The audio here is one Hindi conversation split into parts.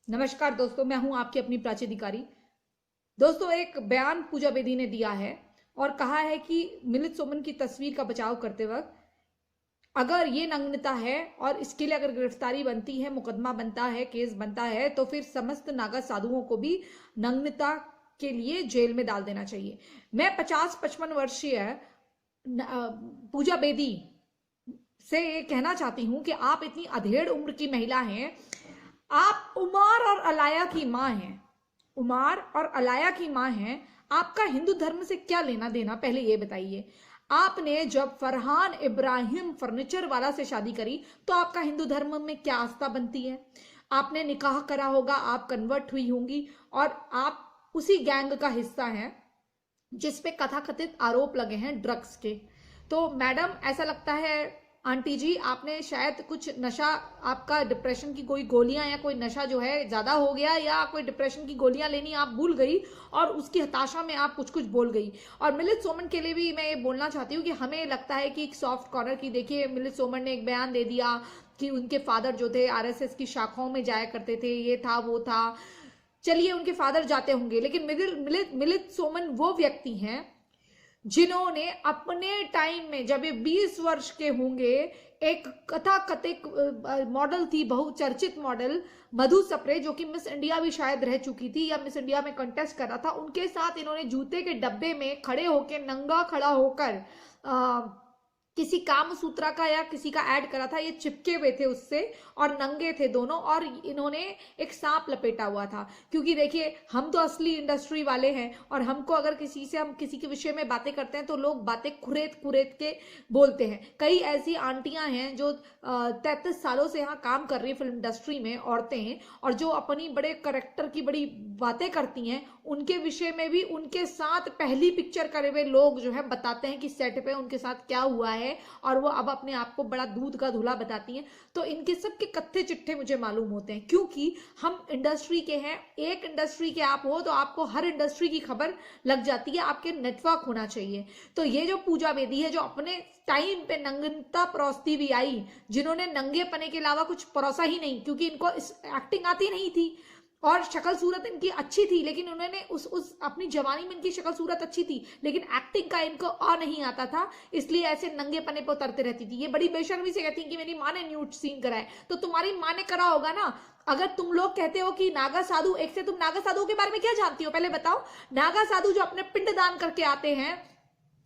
नमस्कार दोस्तों, मैं हूं आपकी अपनी प्राची अधिकारी। दोस्तों, एक बयान पूजा बेदी ने दिया है और कहा है कि मिलिंद सोमन की तस्वीर का बचाव करते वक्त अगर ये नग्नता है और इसके लिए अगर गिरफ्तारी बनती है, मुकदमा बनता है, केस बनता है, तो फिर समस्त नागा साधुओं को भी नग्नता के लिए जेल में डाल देना चाहिए। मैं 50-55 वर्षीय पूजा बेदी से ये कहना चाहती हूं कि आप इतनी अधेड़ उम्र की महिला हैं। आप उमार और अलाया की माँ हैं। उमार और अलाया की माँ हैं। आपका हिंदू धर्म से क्या लेना देना, पहले ये बताइए। आपने जब फरहान इब्राहिम फर्नीचर वाला से शादी करी तो आपका हिंदू धर्म में क्या आस्था बनती है? आपने निकाह करा होगा, आप कन्वर्ट हुई होंगी और आप उसी गैंग का हिस्सा हैं जिसपे कथाकथित आरोप लगे हैं ड्रग्स के। तो मैडम, ऐसा लगता है आंटी जी, आपने शायद कुछ नशा, आपका डिप्रेशन की कोई गोलियां या कोई नशा जो है ज्यादा हो गया, या कोई डिप्रेशन की गोलियां लेनी आप भूल गई और उसकी हताशा में आप कुछ कुछ बोल गई। और मिलिंद सोमन के लिए भी मैं ये बोलना चाहती हूँ कि हमें लगता है कि एक सॉफ्ट कॉर्नर की, देखिए मिलिंद सोमन ने एक बयान दे दिया कि उनके फादर जो थे आरएसएस की शाखाओं में जाया करते थे, ये था वो था। चलिए, उनके फादर जाते होंगे, लेकिन मिलिंद सोमन वो व्यक्ति हैं जिन्होंने अपने टाइम में, जब ये 20 वर्ष के होंगे, एक कथाकथित मॉडल थी, बहुचर्चित मॉडल मधु सप्रे, जो कि मिस इंडिया भी शायद रह चुकी थी या मिस इंडिया में कंटेस्ट कर रहा था, उनके साथ इन्होंने जूते के डब्बे में खड़े होकर, नंगा खड़ा होकर किसी काम सूत्रा का या किसी का ऐड करा था। ये चिपके हुए थे उससे और नंगे थे दोनों, और इन्होंने एक सांप लपेटा हुआ था। क्योंकि देखिए, हम तो असली इंडस्ट्री वाले हैं और हमको अगर किसी से, हम किसी के विषय में बातें करते हैं तो लोग बातें कुरेद कुरेद के बोलते हैं। कई ऐसी आंटियां हैं जो 33 सालों से यहाँ काम कर रही है फिल्म इंडस्ट्री में, औरतें हैं, और जो अपनी बड़े करेक्टर की बड़ी बातें करती हैं, उनके विषय में भी उनके साथ पहली पिक्चर करे हुए लोग जो है बताते हैं कि सेट पे उनके साथ क्या हुआ है, और वो अब अपने आप को बड़ा दूध का धुला बताती हैं। तो इनके सब के कत्थे चिट्ठे मुझे मालूम होते हैं, क्योंकि हम इंडस्ट्री के हैं। एक इंडस्ट्री के आप हो तो आपको हर इंडस्ट्री की खबर लग जाती है, आपके नेटवर्क होना चाहिए। तो ये जो पूजा बेदी है, जो अपने टाइम पे नंगनता परोसती भी आई, जिन्होंने नंगे पने के अलावा कुछ परोसा ही नहीं, क्योंकि इनको एक्टिंग आती नहीं थी और शक्ल सूरत इनकी अच्छी थी, लेकिन उन्होंने उस अपनी जवानी में इनकी शक्ल सूरत अच्छी थी, लेकिन एक्टिंग का इनको नहीं आता था, इसलिए ऐसे नंगे पने पे उतरते रहती थी। ये बड़ी बेशर्मी से कहती कि मेरी माँ ने न्यूड सीन कराए, तो तुम्हारी माँ ने करा होगा ना। अगर तुम लोग कहते हो कि नागा साधु, एक से तुम नागा साधु के बारे में क्या जानती हो, पहले बताओ। नागा साधु जो अपने पिंड दान करके आते हैं,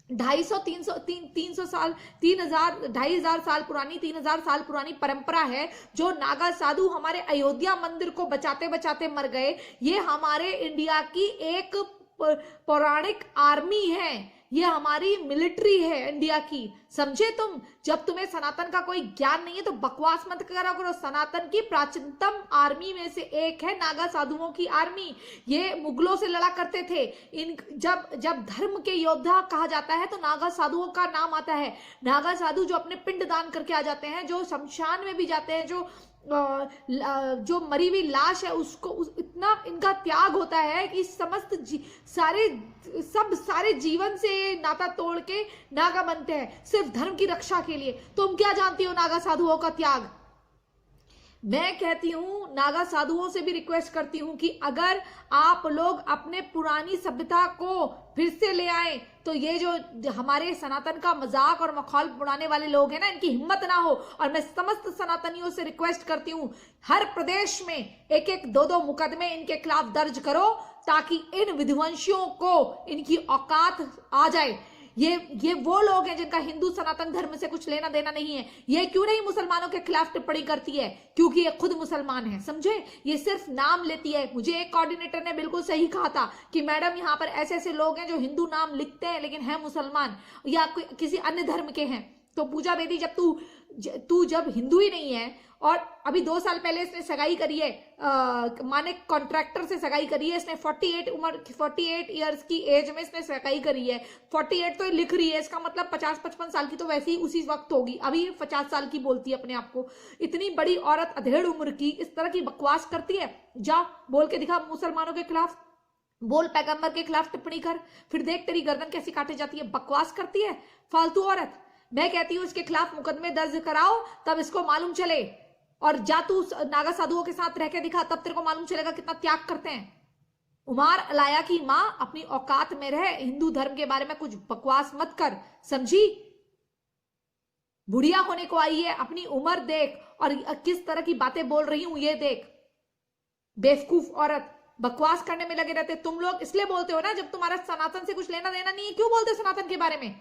250-300 साल, 2,500 साल पुरानी, 3,000 साल पुरानी परंपरा है। जो नागा साधु हमारे अयोध्या मंदिर को बचाते बचाते मर गए, ये हमारे इंडिया की एक पौराणिक आर्मी है, ये हमारी मिलिट्री है इंडिया की, समझे तुम। जब तुम्हें सनातन का कोई ज्ञान नहीं है तो बकवास मत करा करो। सनातन की प्राचीनतम आर्मी में से एक है नागा साधुओं की आर्मी। ये मुगलों से लड़ा करते थे। इन जब जब धर्म के योद्धा कहा जाता है तो नागा साधुओं का नाम आता है। नागा साधु जो अपने पिंड दान करके आ जाते हैं, जो शमशान में भी जाते हैं, जो मरी हुई लाश है उसको इतना इनका त्याग होता है कि समस्त सारे जीवन से नाता तोड़ के नागा बनते हैं, सिर्फ धर्म की रक्षा के लिए। तुम क्या जानती हो नागा साधुओं का त्याग? मैं कहती हूं, नागा साधुओं से भी रिक्वेस्ट करती हूं कि अगर आप लोग अपने पुरानी सभ्यता को फिर से ले आए, तो ये जो हमारे सनातन का मजाक और मखौल उड़ाने वाले लोग हैं ना, इनकी हिम्मत ना हो। और मैं समस्त सनातनियों से रिक्वेस्ट करती हूं, हर प्रदेश में 1-1, 2-2 मुकदमे इनके खिलाफ दर्ज करो, ताकि इन विध्वंसियों को इनकी औकात आ जाए। ये वो लोग हैं जिनका हिंदू सनातन धर्म से कुछ लेना देना नहीं है। ये क्यों नहीं मुसलमानों के खिलाफ टिप्पणी करती है? क्योंकि ये खुद मुसलमान है, समझे। ये सिर्फ नाम लेती है। मुझे एक कोऑर्डिनेटर ने बिल्कुल सही कहा था कि मैडम, यहाँ पर ऐसे ऐसे लोग हैं जो हिंदू नाम लिखते हैं लेकिन है मुसलमान या किसी अन्य धर्म के हैं। तो पूजा बेदी, जब तू जब हिंदू ही नहीं है, और अभी 2 साल पहले इसने सगाई करी है, माने कॉन्ट्रैक्टर से सगाई करी है इसने, 48 ईयर्स की एज में इसने सगाई करी है। 48 तो लिख रही है, इसका मतलब 50-55 साल की तो वैसे ही उसी वक्त होगी। अभी 50 साल की बोलती है अपने आप को। इतनी बड़ी औरत अधेड़ उम्र की इस तरह की बकवास करती है। जा बोल के दिखा मुसलमानों के खिलाफ, बोल पैगंबर के खिलाफ टिप्पणी कर, फिर देख तेरी गर्दन कैसी काटी जाती है। बकवास करती है फालतू औरत। मैं कहती हूं इसके खिलाफ मुकदमे दर्ज कराओ, तब इसको मालूम चले और जा तू नागा साधुओं के साथ रह के दिखा, तब तेरे को मालूम चलेगा कितना त्याग करते हैं। उमार अलाया की मां, अपनी औकात में रह, हिंदू धर्म के बारे में कुछ बकवास मत कर, समझी? बुढ़िया होने को आई है, अपनी उम्र देख और किस तरह की बातें बोल रही हूं ये देख। बेवकूफ औरत, बकवास करने में लगे रहते तुम लोग। इसलिए बोलते हो ना, जब तुम्हारा सनातन से कुछ लेना देना नहीं है, क्यों बोलते हो सनातन के बारे में?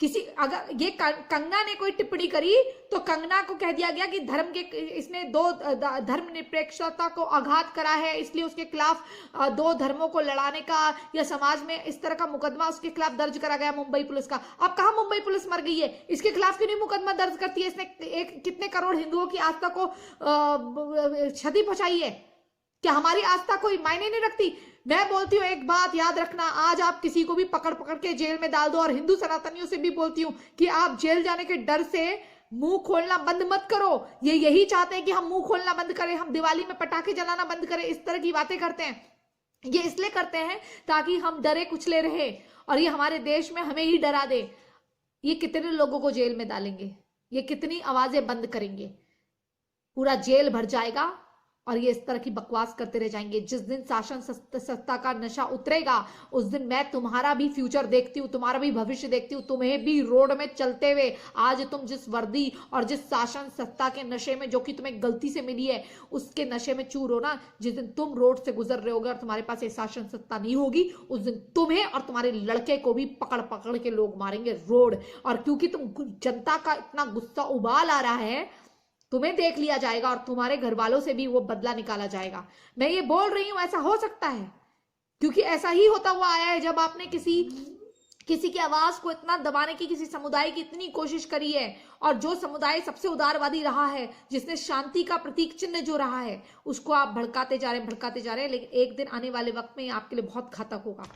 किसी अगर ये कंगना ने कोई टिप्पणी करी तो कंगना को कह दिया गया कि धर्म के इसने दो धर्मनिरपेक्षता को आघात करा है, इसलिए उसके खिलाफ दो धर्मों को लड़ाने का या समाज में इस तरह का मुकदमा उसके खिलाफ दर्ज करा गया मुंबई पुलिस का। अब कहां मुंबई पुलिस मर गई है? इसके खिलाफ क्यों नहीं मुकदमा दर्ज करती है? इसने कितने करोड़ हिंदुओं की आस्था को क्षति पहुंचाई है। क्या हमारी आस्था कोई मायने नहीं रखती? मैं बोलती हूँ एक बात याद रखना, आज आप किसी को भी पकड़ पकड़ के जेल में डाल दो, और हिंदू सनातनियों से भी बोलती हूँ कि आप जेल जाने के डर से मुंह खोलना बंद मत करो। ये यही चाहते हैं कि हम मुंह खोलना बंद करें, हम दिवाली में पटाखे जलाना बंद करें, इस तरह की बातें करते हैं। ये इसलिए करते हैं ताकि हम डरे कुचले रहे और ये हमारे देश में हमें ही डरा दे। ये कितने लोगों को जेल में डालेंगे, ये कितनी आवाजें बंद करेंगे? पूरा जेल भर जाएगा और ये इस तरह की बकवास करते रह जाएंगे। जिस दिन शासन सत्ता का नशा उतरेगा उस दिन मैं तुम्हारा भी फ्यूचर देखती हूँ, तुम्हारा भी भविष्य देखती हूँ, तुम्हें भी रोड में चलते हुए। आज तुम जिस वर्दी और जिस शासन सत्ता के नशे में, जो कि तुम्हें गलती से मिली है, उसके नशे में चूर हो ना, जिस दिन तुम रोड से गुजर रहे होगे और तुम्हारे पास ये शासन सत्ता नहीं होगी, उस दिन तुम्हें और तुम्हारे लड़के को भी पकड़ पकड़ के लोग मारेंगे रोड। और क्योंकि तुम जनता का इतना गुस्सा उबाल आ रहा है, तुम्हें देख लिया जाएगा और तुम्हारे घर वालों से भी वो बदला निकाला जाएगा। मैं ये बोल रही हूं, ऐसा हो सकता है क्योंकि ऐसा ही होता हुआ आया है। जब आपने किसी की आवाज को इतना दबाने की, किसी समुदाय की इतनी कोशिश करी है, और जो समुदाय सबसे उदारवादी रहा है, जिसने शांति का प्रतीक चिन्ह जो रहा है, उसको आप भड़काते जा रहे हैं। लेकिन एक दिन आने वाले वक्त में आपके लिए बहुत घातक होगा।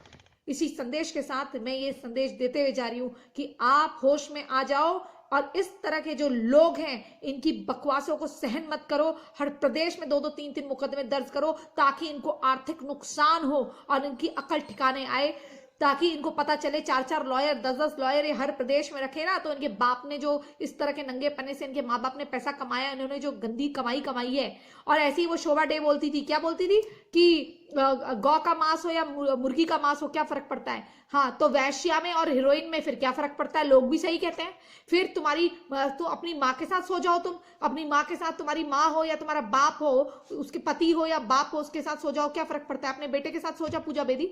इसी संदेश के साथ मैं ये संदेश देते हुए जा रही हूं कि आप होश में आ जाओ और इस तरह के जो लोग हैं इनकी बकवासों को सहन मत करो। हर प्रदेश में 2-2, 3-3 मुकदमे दर्ज करो ताकि इनको आर्थिक नुकसान हो और इनकी अकल ठिकाने आए, ताकि इनको पता चले। 4-4 लॉयर, 10-10 लॉयर ये हर प्रदेश में रखे ना, तो इनके बाप ने जो इस तरह के नंगे पन्ने से इनके माँ बाप ने पैसा कमाया, इन्होंने जो गंदी कमाई है। और ऐसी वो शोभा डे बोलती थी, क्या बोलती थी कि गौ का मांस हो या मुर्गी का मांस हो, क्या फर्क पड़ता है? हाँ, तो वैश्या में और हीरोइन में फिर क्या फर्क पड़ता है? लोग भी सही कहते हैं। फिर तो अपनी माँ के साथ सो जाओ, तुम अपनी माँ के साथ, तुम्हारी माँ हो या तुम्हारा बाप हो, उसके पति हो या बाप हो, उसके साथ सो जाओ, क्या फर्क पड़ता है? अपने बेटे के साथ सो जाओ पूजा बेदी।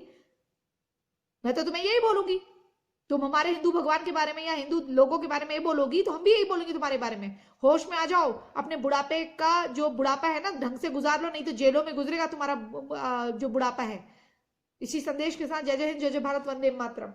मैं तो तुम्हें यही बोलूंगी। तुम हमारे हिंदू भगवान के बारे में या हिंदू लोगों के बारे में ये बोलोगी तो हम भी यही बोलेंगे तुम्हारे बारे में। होश में आ जाओ, अपने बुढ़ापे का जो बुढ़ापा है ना ढंग से गुजार लो, नहीं तो जेलों में गुजरेगा तुम्हारा जो बुढ़ापा है। इसी संदेश के साथ जय जय हिंद, जय जय भारत, वंदे मातरम।